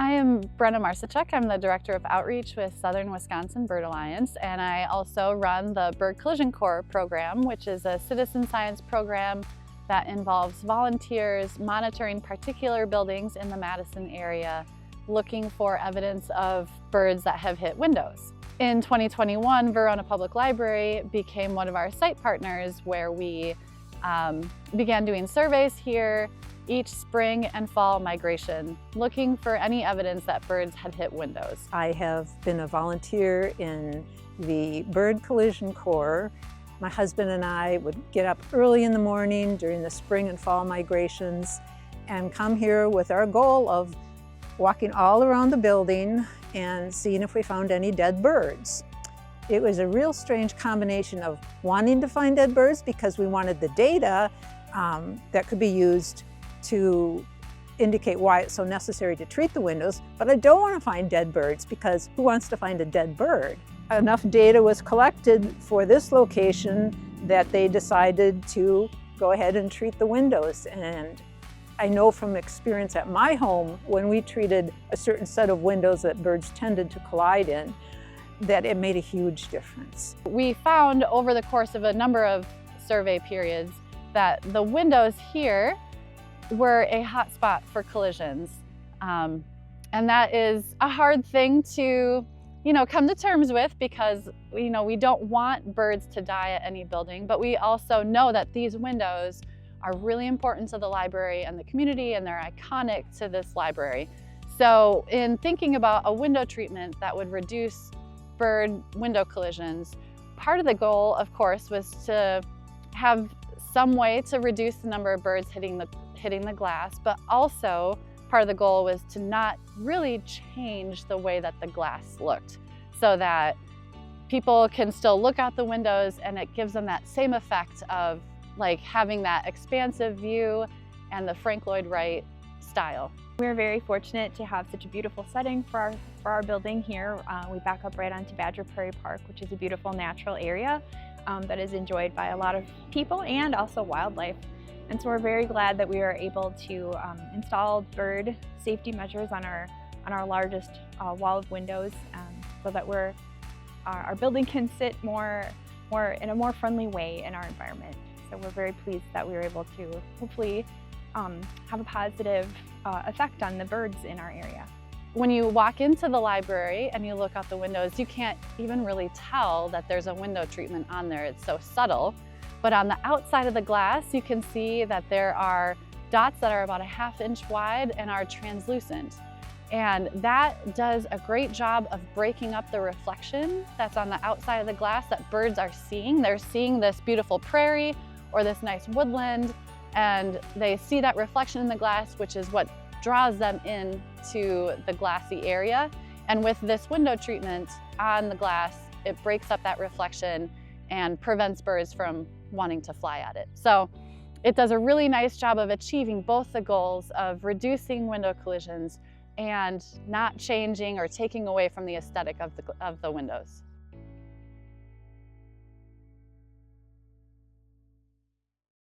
I am Brenna Marsicek. I'm the Director of Outreach with Southern Wisconsin Bird Alliance, and I also run the Bird Collision Corps program, which is a citizen science program that involves volunteers monitoring particular buildings in the Madison area, looking for evidence of birds that have hit windows. In 2021, Verona Public Library became one of our site partners, where we began doing surveys here each spring and fall migration, looking for any evidence that birds had hit windows. I have been a volunteer in the Bird Collision Corps. My husband and I would get up early in the morning during the spring and fall migrations and come here with our goal of walking all around the building and seeing if we found any dead birds. It was a real strange combination of wanting to find dead birds because we wanted the data that could be used to indicate why it's so necessary to treat the windows, but I don't want to find dead birds because who wants to find a dead bird? Enough data was collected for this location that they decided to go ahead and treat the windows. And I know from experience at my home, when we treated a certain set of windows that birds tended to collide in, that it made a huge difference. We found over the course of a number of survey periods that the windows here were a hotspot for collisions. And that is a hard thing to come to terms with, because we don't want birds to die at any building, but we also know that these windows are really important to the library and the community, and they're iconic to this library. So in thinking about a window treatment that would reduce bird window collisions, part of the goal, of course, was to have some way to reduce the number of birds hitting the glass, but also part of the goal was to not really change the way that the glass looked, so that people can still look out the windows and it gives them that same effect of like having that expansive view and the Frank Lloyd Wright style. We're very fortunate to have such a beautiful setting for our building here. We back up right onto Badger Prairie Park, which is a beautiful natural area that is enjoyed by a lot of people and also wildlife. And so we're very glad that we are able to install bird safety measures on our largest wall of windows, so that our building can sit more in a more friendly way in our environment. So we're very pleased that we were able to hopefully have a positive effect on the birds in our area. When you walk into the library and you look out the windows, you can't even really tell that there's a window treatment on there. It's so subtle. But on the outside of the glass, you can see that there are dots that are about a ½ inch wide and are translucent. And that does a great job of breaking up the reflection that's on the outside of the glass that birds are seeing. They're seeing this beautiful prairie or this nice woodland, and they see that reflection in the glass, which is what draws them into the glassy area. And with this window treatment on the glass, it breaks up that reflection and prevents birds from wanting to fly at it. So it does a really nice job of achieving both the goals of reducing window collisions and not changing or taking away from the aesthetic of the windows.